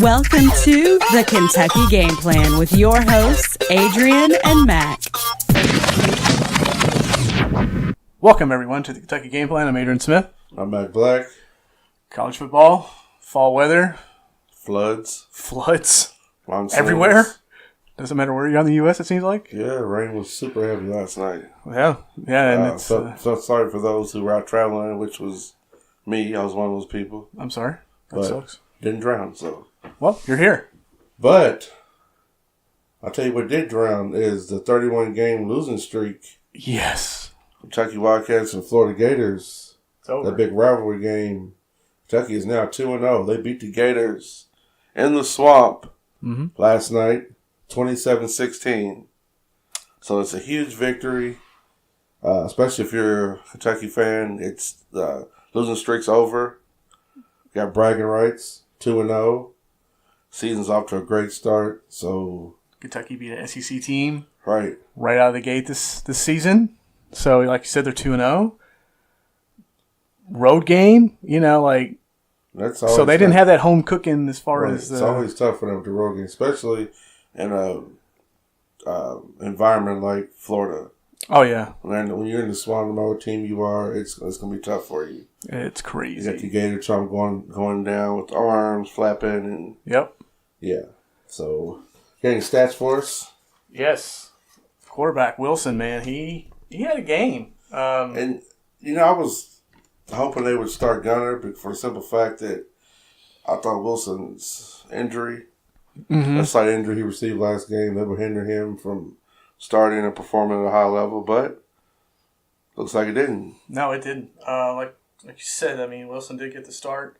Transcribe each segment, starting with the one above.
Welcome to the Kentucky Game Plan with your hosts, Adrian and Mac. Welcome, everyone, to the Kentucky Game Plan. I'm Adrian Smith. I'm Mac Black. College football, fall weather, Floods. Everywhere. Doesn't matter where you're in the U.S., it seems like. Yeah, rain was super heavy last night. Yeah, and it's... So sorry for those who were out traveling, which was me. I was one of those people. I'm sorry. That sucks. Didn't drown, so... Well, you're here. But, I'll tell you what did drown is the 31-game losing streak. Yes. Kentucky Wildcats and Florida Gators. It's over. That big rivalry game. Kentucky is now 2-0. They beat the Gators in the swamp last night, 27-16. So it's a huge victory, especially if you're a Kentucky fan. It's losing streak's over. Got bragging rights, 2-0. Season's off to a great start. So Kentucky beat an SEC team right out of the gate this season. So, like you said, they're 2-0. Road game, that's so they didn't have that home cooking as far as it's always tough for them to road game, especially in a environment like Florida. Oh yeah, when you're in the swamp, no matter what team you are, it's gonna be tough for you. It's crazy. You got the Gator Trump going down with the arms flapping and yeah. So, getting stats for us? Yes, quarterback Wilson, man, he had a game. And I was hoping they would start Gunner, but for the simple fact that I thought Wilson's injury, that slight injury he received last game, that would hinder him from starting and performing at a high level, but looks like it didn't. No, it didn't. Like you said, Wilson did get the start,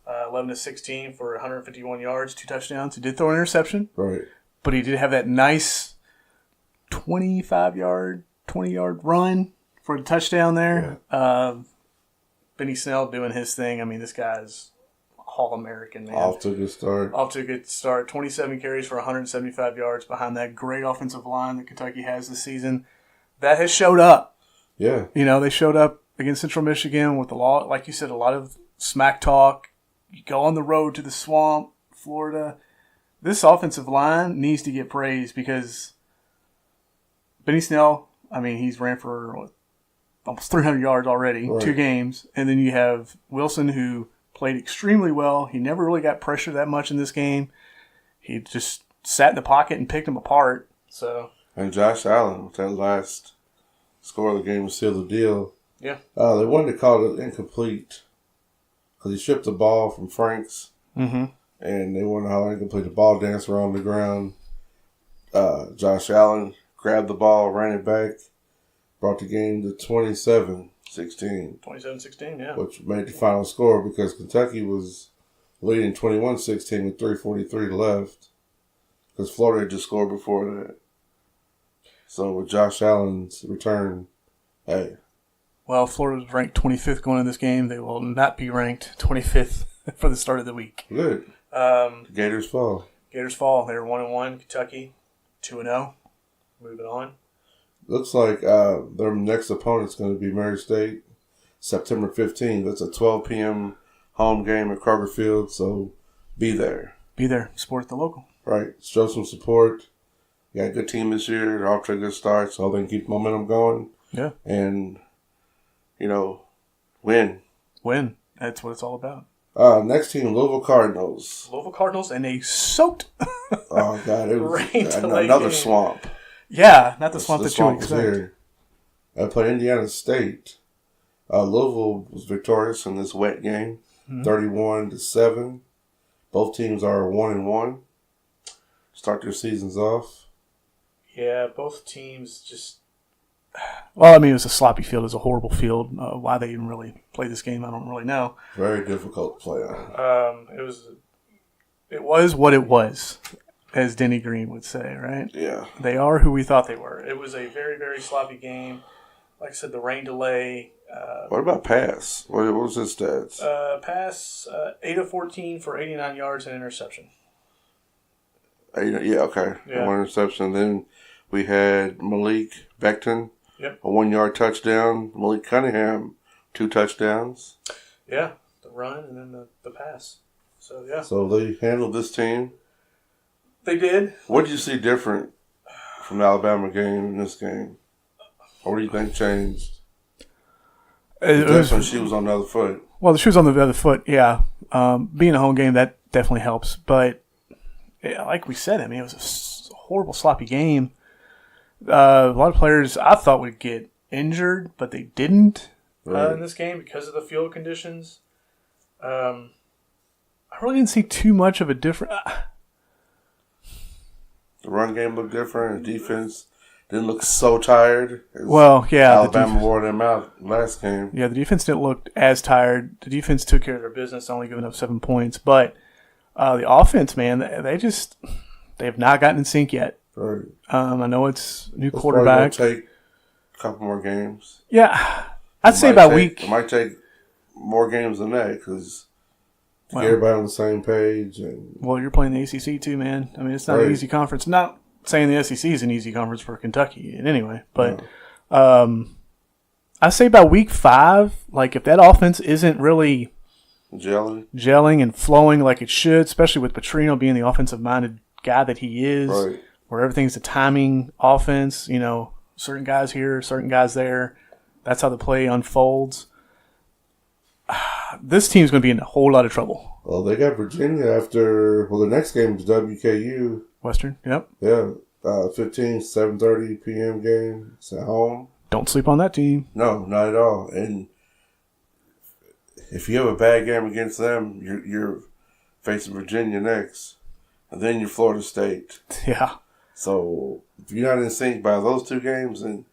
11-16 for 151 yards, 2 touchdowns. He did throw an interception, right? But he did have that nice 20-yard run for a touchdown there. Yeah. Benny Snell doing his thing. This guy's All-American, man. Off to a good start. 27 carries for 175 yards behind that great offensive line that Kentucky has this season. That has showed up. Yeah. They showed up against Central Michigan with like you said, a lot of smack talk. You go on the road to the swamp, Florida. This offensive line needs to get praised because Benny Snell, he's ran for almost 300 yards already, right. 2 games. And then you have Wilson, who played extremely well. He never really got pressure that much in this game. He just sat in the pocket and picked them apart. And Josh Allen, with that last score of the game to seal the deal. Yeah. They wanted to call it incomplete because he stripped the ball from Franks. Mm-hmm. And they wanted to call it incomplete. The ball danced around the ground. Josh Allen grabbed the ball, ran it back, brought the game to 27-16. 27-16, yeah. Which made the final score because Kentucky was leading 21-16 with 3:43 left because Florida had just scored before that. So with Josh Allen's return, hey. Well, Florida was ranked 25th going into this game. They will not be ranked 25th for the start of the week. Good. Gators fall. They're 1-1. Kentucky 2-0. Moving on. Looks like their next opponent's going to be Murray State, September 15th. That's a 12 p.m. home game at Kroger Field, so be there. Support the local. Right. Show some support. You got a good team this year. They're off to a good start, so they can keep the momentum going. Yeah. And, win. Win. That's what it's all about. Next team, Louisville Cardinals. And they soaked. Oh, God. It was another swamp. Yeah, not the swamp that you would expect. I played Indiana State. Louisville was victorious in this wet game, 31-7. Both teams are 1-1. Start their seasons off. Yeah, both teams just. Well, it was a sloppy field. It was a horrible field. Why they even really play this game, I don't really know. Very difficult to play on. It was what it was, as Denny Green would say, right? Yeah. They are who we thought they were. It was a very, very sloppy game. Like I said, the rain delay. What about pass? What was his stats? Pass, 8 of 14 for 89 yards and interception. Yeah, okay. Yeah. 1 interception. Then we had Malik Becton, Yep. a 1-yard touchdown. Malik Cunningham, 2 touchdowns. Yeah, the run and then the pass. So, yeah. So they handled this team. They did. What did you see different from the Alabama game in this game? Or what do you think changed? That's when she was on the other foot. Well, the shoe was on the other foot, yeah. Being a home game, that definitely helps. But like we said, I mean, it was a horrible, sloppy game. A lot of players I thought would get injured, but they didn't in this game because of the field conditions. I really didn't see too much of a difference. The run game looked different. The defense didn't look so tired. Well, yeah. Alabama wore them out last game. Yeah, the defense didn't look as tired. The defense took care of their business, only giving up 7 points. But the offense, man, they have not gotten in sync yet. Right. I know it's new quarterback. Probably gonna take a couple more games. Yeah, I'd say about week. It might take more games than that because get everybody on the same page. Well, you're playing the ACC too, man. I mean, it's not an easy conference. Not saying the SEC is an easy conference for Kentucky in any way, but I say about week 5, like if that offense isn't really gelling and flowing like it should, especially with Petrino being the offensive-minded guy that he is, where everything's a timing offense, you know, certain guys here, certain guys there. That's how the play unfolds. This team's going to be in a whole lot of trouble. Well, they got Virginia after. Well, the next game is WKU. Western, yep. Yeah, 7:30 p.m. game. It's at home. Don't sleep on that team. No, not at all. And if you have a bad game against them, you're facing Virginia next, and then you're Florida State. Yeah. So if you're not in sync by those 2 games, then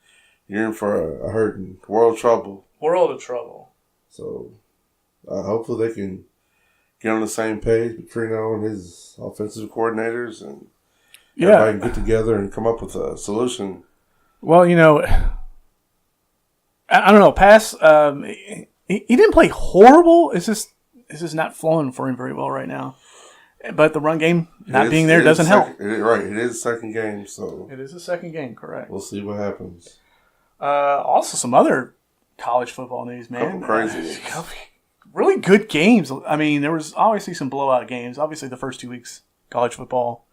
you're in for a hurting world of trouble. World of trouble. So hopefully they can get on the same page, Petrino and his offensive coordinators, and everybody can get together and come up with a solution. Well, you know, I don't know. He didn't play horrible. It's just not flowing for him very well right now. But the run game not being there doesn't help. It is a second game, so it is a second game, correct? We'll see what happens. Also, some other college football news, man. Crazy. Really good games. I mean, there was obviously some blowout games. Obviously, the first 2 weeks college football,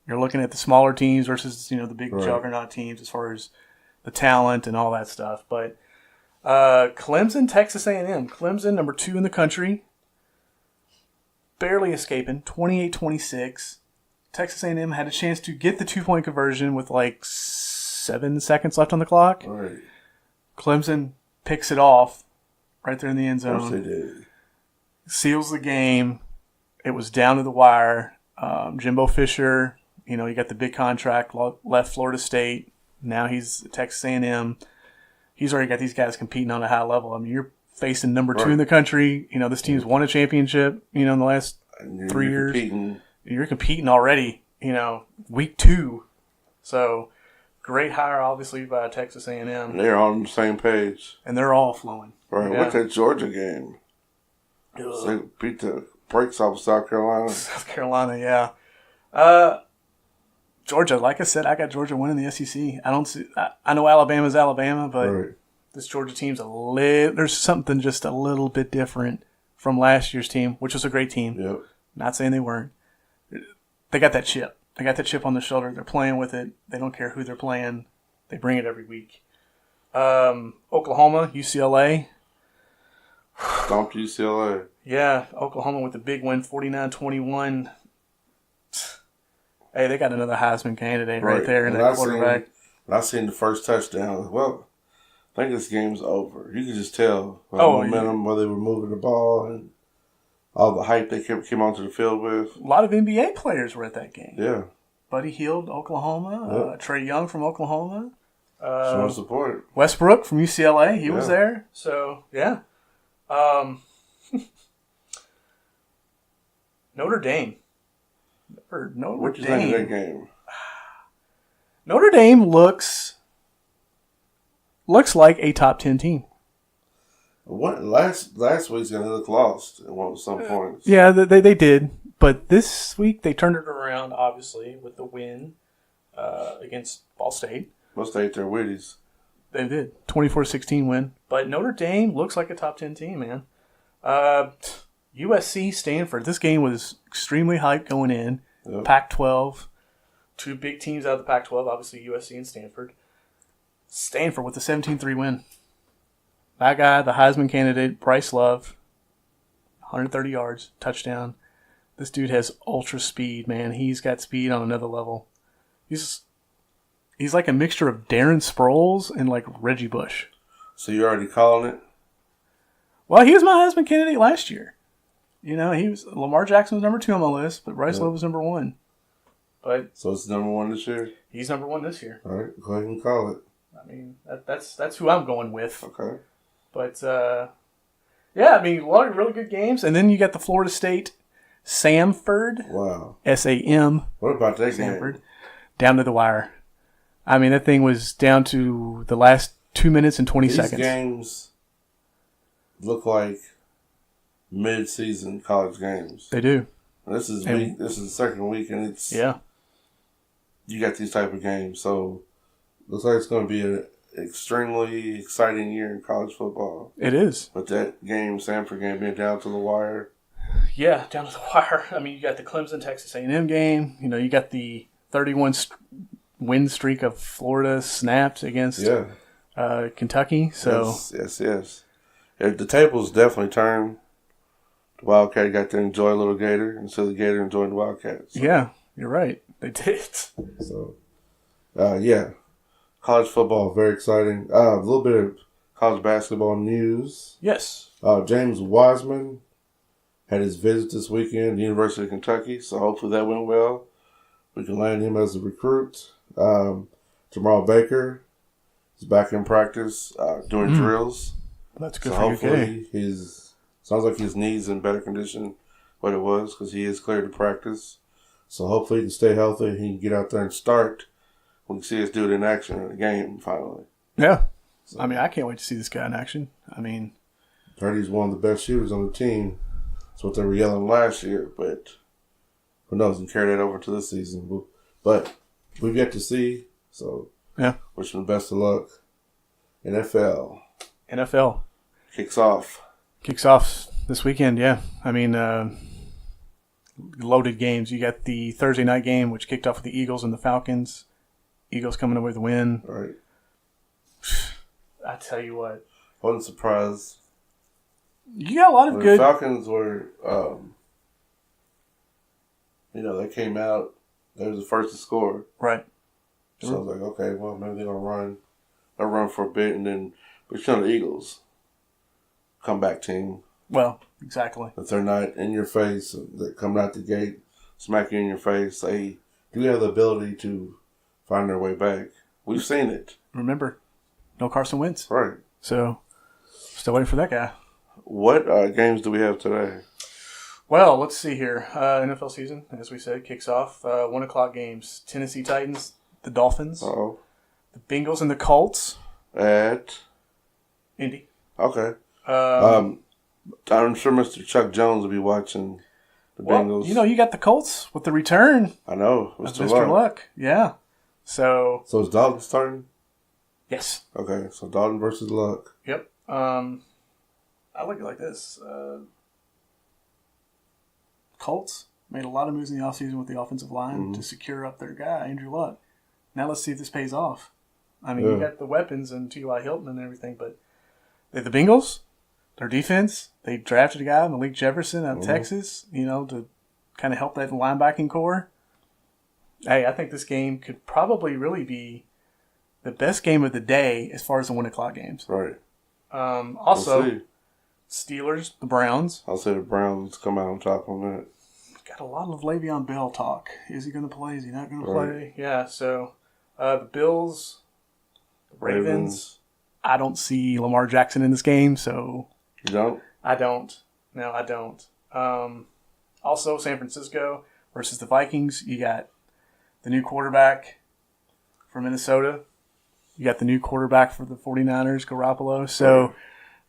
you're looking at the smaller teams versus the big juggernaut teams as far as the talent and all that stuff. But Clemson, Texas A&M. Clemson, number 2 in the country, barely escaping, 28-26. Texas A&M had a chance to get the 2-point conversion with like 7 seconds left on the clock. Right. Clemson picks it off right there in the end zone. Of course they did. Seals the game. It was down to the wire. Jimbo Fisher, he got the big contract, left Florida State. Now he's at Texas A&M. He's already got these guys competing on a high level. I mean, you're facing number 2 in the country. This team's won a championship, in the last 3 years. You're competing already, week 2. So, great hire, obviously, by Texas A&M. They're on the same page. And they're all flowing. Right. Yeah. What's that Georgia game? They beat the brakes off of South Carolina. South Carolina, yeah. Georgia, like I said, I got Georgia winning the SEC. I know Alabama's Alabama, but this Georgia team's there's something just a little bit different from last year's team, which was a great team. Yep. Not saying they weren't. They got that chip. They got that chip on their shoulder. They're playing with it. They don't care who they're playing. They bring it every week. Oklahoma, UCLA. Stomped UCLA. Yeah, Oklahoma with the big win, 49-21. Hey, they got another Heisman candidate right there in that quarterback. When I seen the first touchdown, well, I think this game's over. You could just tell momentum, where they were moving the ball, and all the hype they came onto the field with. A lot of NBA players were at that game. Yeah. Buddy Hield, Oklahoma. Trey Young from Oklahoma. Showing support. Westbrook from UCLA. He was there. So, yeah. Notre Dame. What you think of that game? Notre Dame looks like a top 10 team. Last week's going to look lost at some points. Yeah, they did. But this week they turned it around, obviously, with the win against Ball State. Ball State, their Wheaties. They did. 24-16 win. But Notre Dame looks like a top 10 team, man. USC, Stanford. This game was extremely hyped going in. Yep. Pac-12. Two big teams out of the Pac-12, obviously USC and Stanford. Stanford with a 17-3 win. That guy, the Heisman candidate, Bryce Love, 130 yards, touchdown. This dude has ultra speed, man. He's got speed on another level. He's like a mixture of Darren Sproles and like Reggie Bush. So you're already calling it? Well, he was my Heisman candidate last year. You know, Lamar Jackson was number 2 on my list, but Bryce Love was number 1. But so it's number 1 this year? He's number 1 this year. All right, go ahead and call it. I mean, that's who I'm going with. Okay. But, yeah, I mean, a lot of really good games. And then you got the Florida State Samford. Wow. S-A-M. What about that Samford. game? Down to the wire. I mean, that thing was down to the last 2 minutes and 20 seconds. These games look like mid-season college games. They do. And this is the second week, and it's you got these type of games. So looks like it's going to be an extremely exciting year in college football. It is. But that game, Samford game, being down to the wire. Yeah, down to the wire. I mean, you got the Clemson Texas A&M game. You know, you got the 31 win streak of Florida snapped against Kentucky. So yes. The tables definitely turned. The Wildcat got to enjoy a little Gator instead of the Gator enjoying the Wildcats. So. Yeah, you're right. They did. So, college football, very exciting. A little bit of college basketball news. Yes. James Wiseman had his visit this weekend, the University of Kentucky, so hopefully that went well. We can land him as a recruit. Jamal Baker is back in practice doing drills. That's good so for hopefully sounds like his knee's in better condition what it was because he is cleared to practice. So hopefully he can stay healthy. He can get out there and start. We can see us do it in action in the game finally. Yeah. So, I mean, I can't wait to see this guy in action. I mean, heard he's one of the best shooters on the team. That's what they were yelling last year, but who knows? And carry that over to this season. But we've yet to see. So wish him the best of luck. NFL kicks off this weekend. Yeah, I mean, loaded games. You got the Thursday night game, which kicked off with the Eagles and the Falcons. Eagles coming away with the win. All right. I tell you what, wasn't surprised. You got a lot of good. The Falcons were, they came out. They were the first to score. Right. So I was like, okay, well, maybe they're going to run. They'll run for a bit, and then, but the Eagles, comeback team. Well, exactly. If they're not in your face, they're coming out the gate, smack you in your face, they do have the ability to find their way back. We've seen it. Remember, no Carson Wentz. Right. So, still waiting for that guy. What games do we have today? Well, let's see here. NFL season, as we said, kicks off. 1 o'clock games. Tennessee Titans, the Dolphins. Uh-oh. The Bengals and the Colts. At? Indy. Okay. I'm sure Mr. Chuck Jones will be watching the Bengals. You got the Colts with the return. I know. Mr. Luck. Yeah. So is Dalton starting? Yes. Okay, so Dalton versus Luck. Yep. I look at it like this. Colts made a lot of moves in the offseason with the offensive line to secure up their guy, Andrew Luck. Now let's see if this pays off. I mean, you got the weapons and T.Y. Hilton and everything, but the Bengals, their defense, they drafted a guy, Malik Jefferson out of Texas, to kind of help that linebacking core. Hey, I think this game could probably really be the best game of the day as far as the 1 o'clock games. Right. Also, we'll Steelers, the Browns. I'll say the Browns come out on top on that. Got a lot of Le'Veon Bell talk. Is he going to play? Is he not going to play? Yeah, so the Bills, the Ravens. I don't see Lamar Jackson in this game, so... You don't? I don't. No, I don't. Also, San Francisco versus the Vikings. You got the new quarterback from Minnesota. You got the new quarterback for the 49ers, Garoppolo. So,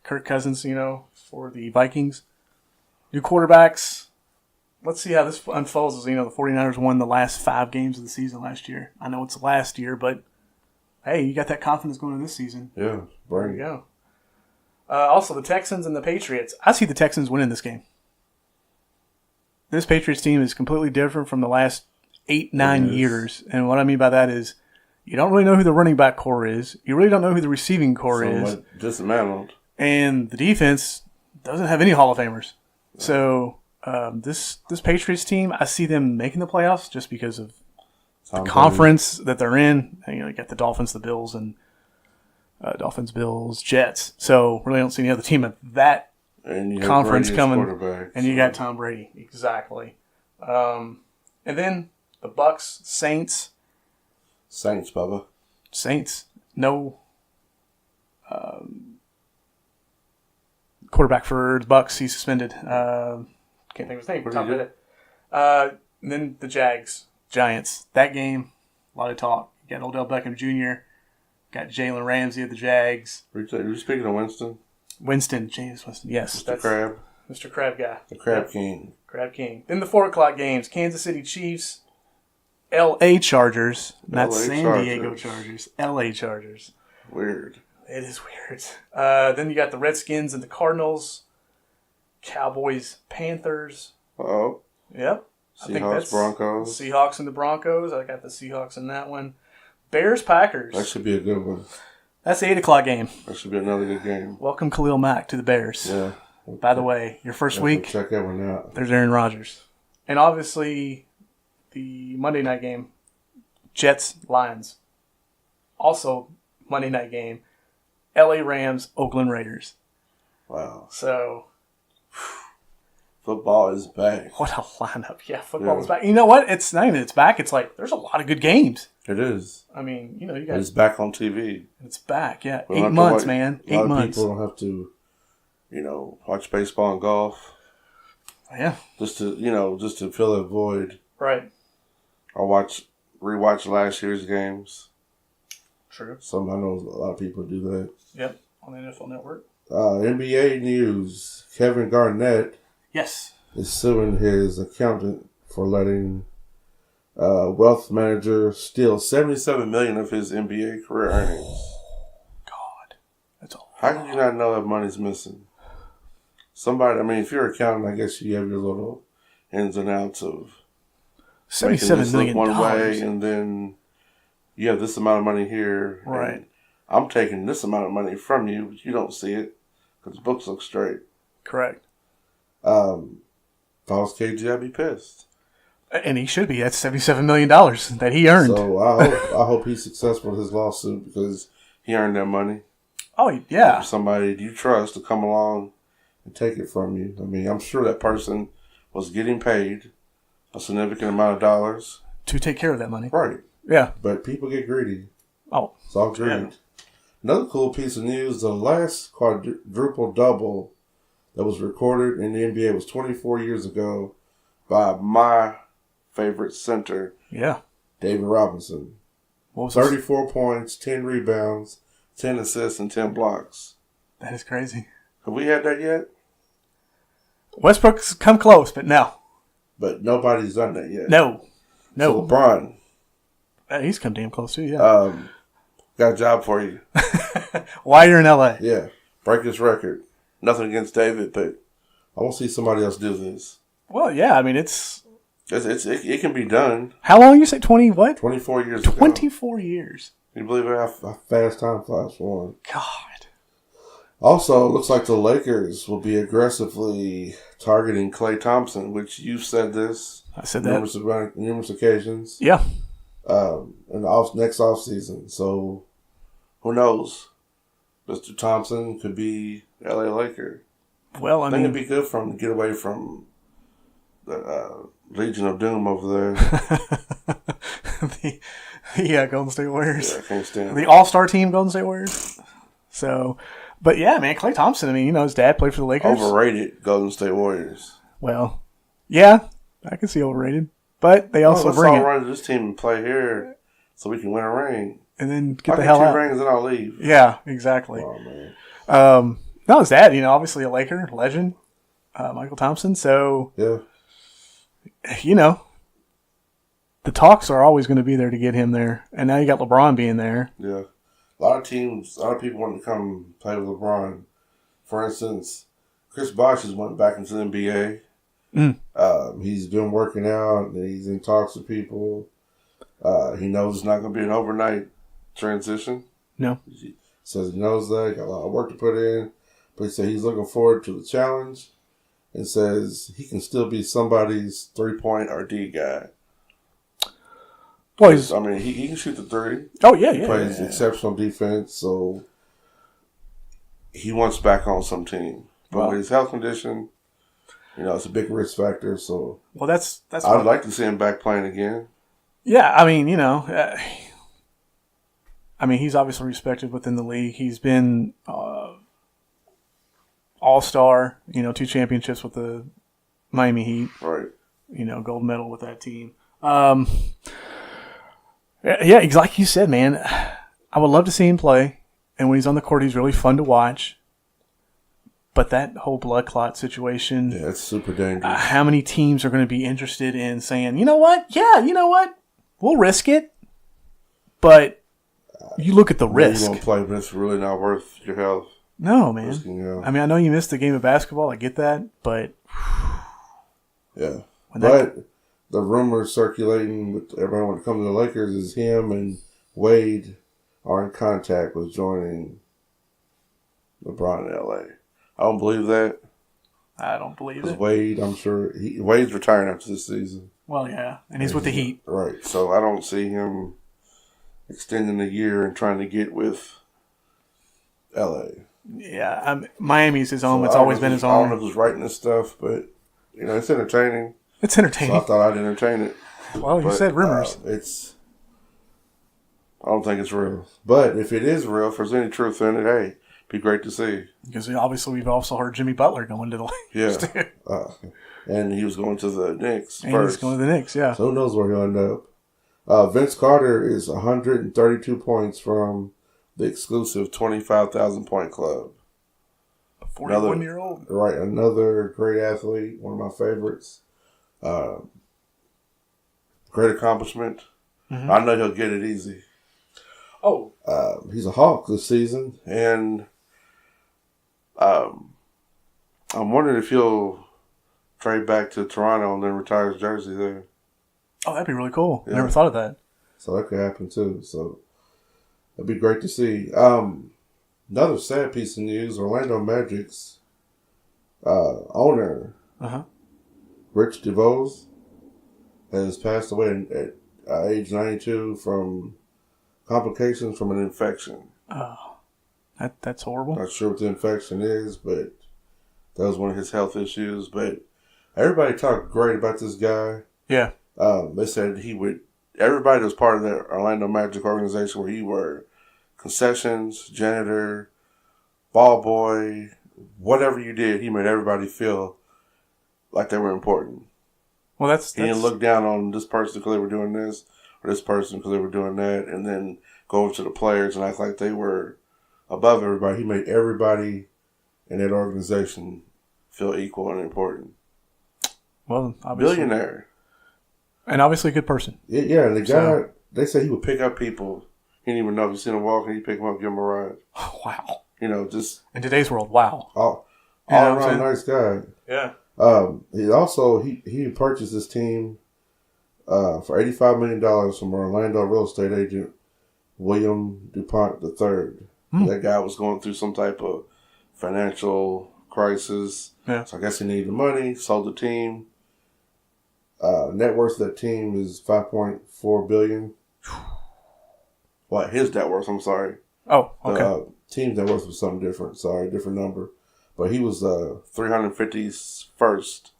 Kirk Cousins, for the Vikings. New quarterbacks. Let's see how this unfolds. As the 49ers won the last 5 games of the season last year. I know it's last year, but hey, you got that confidence going into this season. Yeah, there you go. Also, the Texans and the Patriots. I see the Texans winning this game. this Patriots team is completely different from the last 8-9 years. And what I mean by that is you don't really know who the running back core is. You really don't know who the receiving core is. Dismantled. And the defense doesn't have any Hall of Famers. So this Patriots team, I see them making the playoffs just because of the conference that they're in. You got the Dolphins, the Bills, and Dolphins, Bills, Jets. So really don't see any other team of that conference coming. And you got Tom Brady. Exactly. And then the Bucks, Saints. Saints, Bubba. Saints. No quarterback for the Bucks. He's suspended. Can't think of his name. Tom did it. And then the Jags, Giants. That game, a lot of talk. You got Odell Beckham Jr., got Jalen Ramsey of the Jags. Are you speaking of Winston? James Winston. Yes. Mr. Crab. Mr. Crab guy. The Crab King. Crab King. Then the 4 o'clock games, Kansas City Chiefs, L.A. Chargers, not San Diego Chargers, L.A. Chargers. Weird. It is weird. Then you got the Redskins and the Cardinals, Cowboys, Panthers. Uh-oh. Yep. Seahawks, Broncos. Seahawks and the Broncos. I got the Seahawks in that one. Bears, Packers. That should be a good one. That's the 8 o'clock game. That should be another good game. Welcome Khalil Mack to the Bears. Yeah. By the way, your first week, check that one out. There's Aaron Rodgers. And obviously, the Monday night game, Jets, Lions. Also, Monday night game, LA Rams, Oakland Raiders. Wow. So, football is back. What a lineup. Yeah, football is back. You know what? It's not even it's back. It's like there's a lot of good games. It is. I mean, you got it's back on TV. It's back, yeah. 8 months, man. 8 months. A lot of people don't have to, watch baseball and golf. Yeah. Just to fill that void. Right. Or rewatch last year's games. True. I know a lot of people do that. Yep. On the NFL Network. NBA news. Kevin Garnett. Yes. Is suing his accountant for letting wealth manager steal $77 million of his NBA career earnings. God, that's all. How did you not know that money's missing? If you're an accountant, I guess you have your little ins and outs of $77 million one way, and then you have this amount of money here. Right. I'm taking this amount of money from you, but you don't see it because the books look straight. Correct. If I was KG, I'd be pissed. And he should be. That's $77 million that he earned. So I hope he's successful with his lawsuit because he earned that money. Oh, yeah. For somebody you trust to come along and take it from you. I'm sure that person was getting paid a significant amount of dollars. To take care of that money. Right. Yeah. But people get greedy. Oh. It's all greed. Yeah. Another cool piece of news, the last quadruple double that was recorded in the NBA was 24 years ago by my favorite center. Yeah. David Robinson. What was 34 points, 10 rebounds, 10 assists, and 10 blocks. That is crazy. Have we had that yet? Westbrook's come close, but no. But nobody's done that yet. No. So LeBron. He's come damn close too, yeah. Got a job for you. Why you're in LA? Yeah. Break this record. Nothing against David, but I want to see somebody else do this. Well, yeah, it can be done. How long you say? 20 what? 24 years 24 years. Can you believe how fast time flies for one? God. Also, it looks like the Lakers will be aggressively targeting Klay Thompson, which you've said this. I said that. Numerous occasions. Yeah. In the next offseason. So, who knows? Mr. Thompson could be LA Laker. Well, I think it'd be good for him to get away from the Legion of Doom over there. the Golden State Warriors. Yeah, I can't stand the All-Star team Golden State Warriors. So, but yeah, man, Klay Thompson, his dad played for the Lakers. Overrated Golden State Warriors. Well, yeah, I can see overrated. But they also bring it. Let's all run this team and play here so we can win a ring. And then get the hell out. I'll get 2 rings and I'll leave. Yeah, exactly. Oh, man. No, his dad, obviously a Laker legend, Michael Thompson. So, yeah, the talks are always going to be there to get him there. And now you got LeBron being there. Yeah. A lot of people want to come play with LeBron. For instance, Chris Bosh has went back into the NBA. He's been working out, and he's in talks with people. He knows it's not going to be an overnight transition. No. He says he knows that. Got a lot of work to put in. But he said he's looking forward to the challenge and says he can still be somebody's 3-point or D guy. Well, he can shoot the three. Oh, yeah, He plays exceptional defense, so he wants back on some team. But with his health condition, it's a big risk factor. So, that's. I'd like to see him back playing again. Yeah, he's obviously respected within the league. He's been all-star, 2 championships with the Miami Heat. Right. Gold medal with that team. Yeah, like you said, man, I would love to see him play. And when he's on the court, he's really fun to watch. But that whole blood clot situation. Yeah, it's super dangerous. How many teams are going to be interested in saying, you know what? Yeah, you know what? We'll risk it. But you look at the risk. You won't play, but it's really not worth your health. No, man. Risking, I know you missed the game of basketball. I get that. But. Yeah. But the rumors circulating with everyone when it comes to the Lakers is him and Wade are in contact with joining LeBron in LA. I don't believe that. I don't believe it. Wade, I'm sure Wade's retiring after this season. Well, yeah, and he's with the Heat, right? So I don't see him extending the year and trying to get with LA. Yeah, Miami's his home. It's always been his home. I don't know who's writing this stuff, but it's entertaining. It's entertaining. So I thought I'd entertain it. Well, you said rumors. I don't think it's real. But if it is real, if there's any truth in it, hey, be great to see. Because obviously we've also heard Jimmy Butler going to the Lakers. Yeah. And he was going to the Knicks and first. He's going to the Knicks, yeah. So who knows where he'll end up. Vince Carter is 132 points from the exclusive 25,000 point club. A 41-year-old. Right. Another great athlete. One of my favorites. Great accomplishment. Mm-hmm. I know he'll get it easy. Oh. He's a Hawk this season, and I'm wondering if he'll trade back to Toronto and then retire his jersey there. Oh, that'd be really cool. Yeah. Never thought of that. So that could happen too. So it'd be great to see. Another sad piece of news: Orlando Magic's owner, Rich DeVos, has passed away at age 92 from complications from an infection. Oh, that's horrible. Not sure what the infection is, but that was one of his health issues. But everybody talked great about this guy. Yeah. They said everybody that was part of the Orlando Magic organization where he were concessions, janitor, ball boy, whatever you did, he made everybody feel like they were important. Well, he didn't look down on this person because they were doing this or this person because they were doing that, and then go over to the players and act like they were above everybody. He made everybody in that organization feel equal and important. Well, obviously. Billionaire. And obviously a good person. Yeah, and the guy, they say he would pick up people. He didn't even know if you seen him walking, he'd pick him up, give him a ride. Oh, wow. Just... In today's world, wow. All around nice guy. Yeah. He purchased this team for $85 million from Orlando real estate agent William DuPont III. That guy was going through some type of financial crisis. Yeah. So I guess he needed the money, sold the team. Net worth of that team is $5.4 billion. Well, his net worth, I'm sorry. Oh, okay. The team's net worth was something different. Sorry, different number. But he was 351st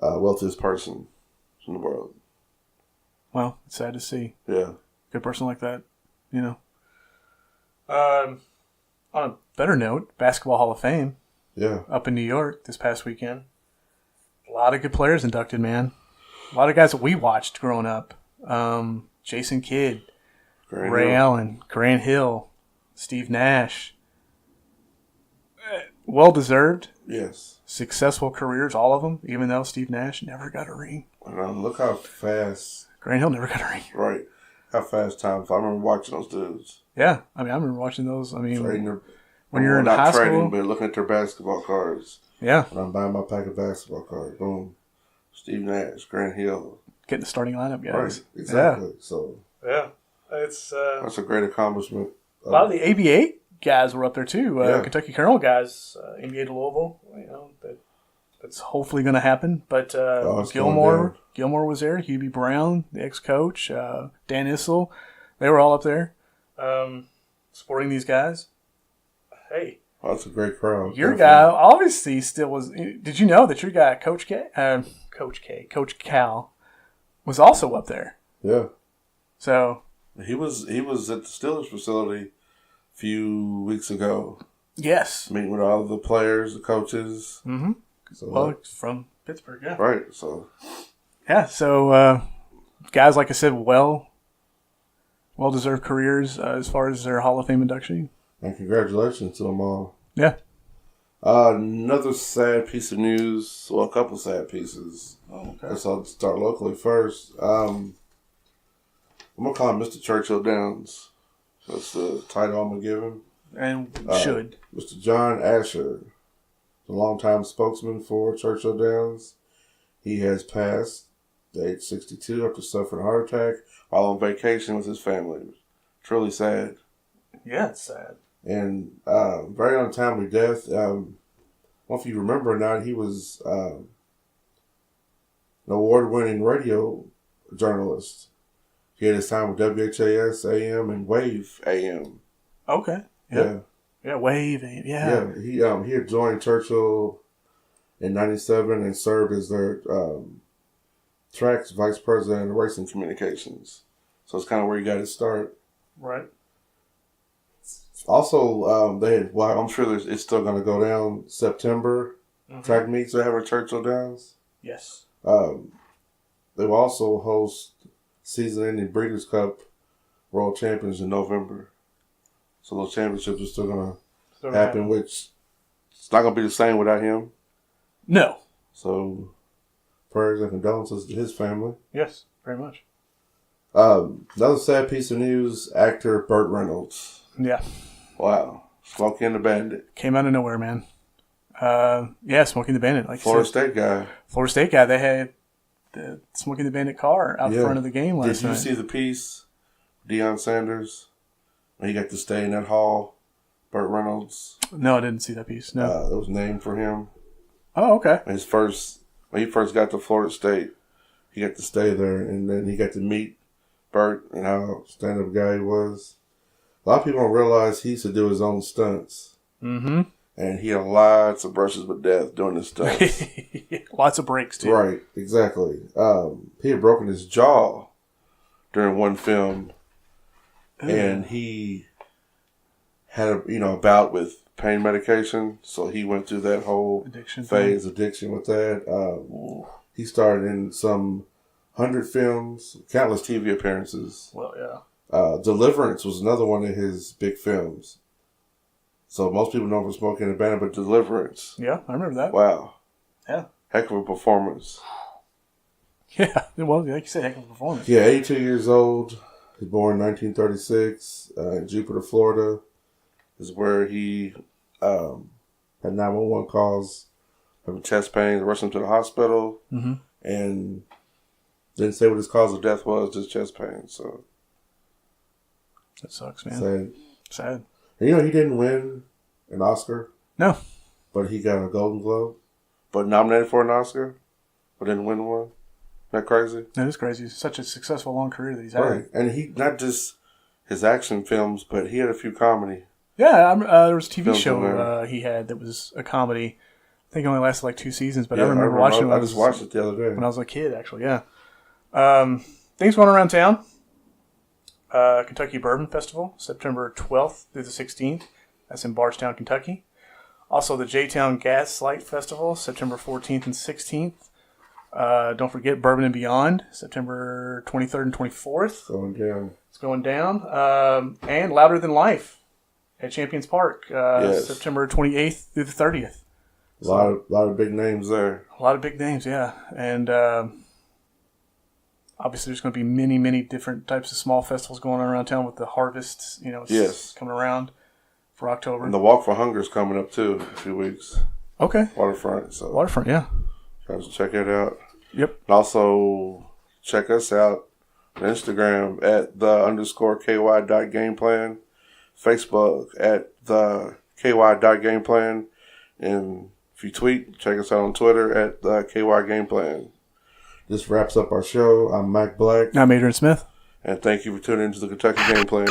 wealthiest person in the world. Well, it's sad to see. Yeah. Good person like that, On a better note, Basketball Hall of Fame. Yeah. Up in New York this past weekend. A lot of good players inducted, man. A lot of guys that we watched growing up. Jason Kidd, Ray Allen, Grant Hill, Steve Nash. Well-deserved. Yes. Successful careers, all of them, even though Steve Nash never got a ring. Look how fast. Grant Hill never got a ring. Right. How fast time. I remember watching those dudes. Yeah. I remember watching those. Trading when you're in high school. But looking at their basketball cards. Yeah. When I'm buying my pack of basketball cards, boom, Steve Nash, Grant Hill. Getting the starting lineup, guys. Right, exactly. Yeah. So Yeah. It's that's a great accomplishment. a lot of the ABA guys were up there too. Yeah. Kentucky Colonel guys, NBA to Louisville. That's hopefully going to happen. But it's Gilmore was there. Hubie Brown, the ex-coach, Dan Issel, they were all up there supporting these guys. Hey, that's a great crowd. Your guy obviously still was. Did you know that your guy, Coach Cal, was also up there? Yeah. So he was at the Steelers facility a few weeks ago. Yes, meeting with all the players, the coaches. Mm-hmm. So, from Pittsburgh, yeah. Right. So yeah. So guys, like I said, well-deserved careers as far as their Hall of Fame induction. And congratulations to them all. Yeah. Another sad piece of news. Well, a couple sad pieces. Oh, okay. Guess I'll start locally first. I'm going to call him Mr. Churchill Downs. That's the title I'm going to give him. And should. Mr. John Asher, the longtime spokesman for Churchill Downs. He has passed at age 62 after suffering a heart attack while on vacation with his family. Truly sad. Yeah, it's sad. And very untimely death. Well, if you remember or not, he was an award-winning radio journalist. He had his time with WHAS AM and Wave AM. Okay. Yeah. Yeah, Wave AM. Yeah. Yeah. He had joined Churchill in '97 and served as their tracks vice president of racing communications. So it's kind of where he got his start. Right. Also, they had. Well, I'm sure it's still going to go down September. Mm-hmm. Track meets they have at Churchill Downs. Yes. They will also host season-ending Breeders' Cup World Champions in November. So those championships are still going to happen, which it's not going to be the same without him. No. So prayers and condolences to his family. Yes, very much. Another sad piece of news: actor Burt Reynolds. Yeah. Wow. Smokey and the Bandit. Came out of nowhere, man. Yeah, Smokey and the Bandit. Like Florida State guy. Florida State guy. They had the Smokey and the Bandit car out front of the game last night. Did you see the piece? Deion Sanders. When he got to stay in that hall. Burt Reynolds. No, I didn't see that piece. No. That was named for him. Oh, okay. When he first got to Florida State, he got to stay there, and then he got to meet Burt and how stand-up guy he was. A lot of people don't realize he used to do his own stunts. Mm-hmm. And he had lots of brushes with death doing his stunts. Lots of breaks, too. Right, exactly. He had broken his jaw during one film. And he had a bout with pain medication. So he went through that whole addiction with that. He starred in some 100 films, countless TV appearances. Well, yeah. Deliverance was another one of his big films. So most people know him for Smokey and the Bandit, but Deliverance. Yeah, I remember that. Wow. Yeah. Heck of a performance. Yeah, well, like you said, heck of a performance. Yeah, 82 years old. He was born in 1936 in Jupiter, Florida. Is where he had 911 calls, having chest pains, rushed him to the hospital, and didn't say what his cause of death was, just chest pain. So that sucks, man. Sad. And he didn't win an Oscar. No. But he got a Golden Globe. But nominated for an Oscar, but didn't win one. Isn't that crazy? That is crazy. Such a successful long career that he's had. Right. And he, not just his action films, but he had a few comedy. Yeah, there was a TV show he had that was a comedy. I think it only lasted like 2 seasons, but I remember watching it. I just watched it the other day. When I was a kid, actually, yeah. Things going around town. Kentucky Bourbon Festival, September 12th through the 16th. That's in Bardstown, Kentucky. Also, the J-Town Gaslight Festival, September 14th and 16th. Don't forget Bourbon and Beyond, September 23rd and 24th. Going down. It's going down. And Louder Than Life at Champions Park, September 28th through the 30th. A lot of big names there. A lot of big names, yeah. And obviously there's going to be many, many different types of small festivals going on around town with the harvests, coming around for October. And the Walk for Hunger is coming up, too, in a few weeks. Okay. Waterfront. So Waterfront, yeah. guys check it out. Yep. And also check us out on Instagram at _KY.gameplan, Facebook at the KY.gameplan, and if you tweet, check us out on Twitter at the KY Game Plan. This wraps up our show. I'm Mac Black. I'm Adrian Smith. And thank you for tuning into the Kentucky Game Plan.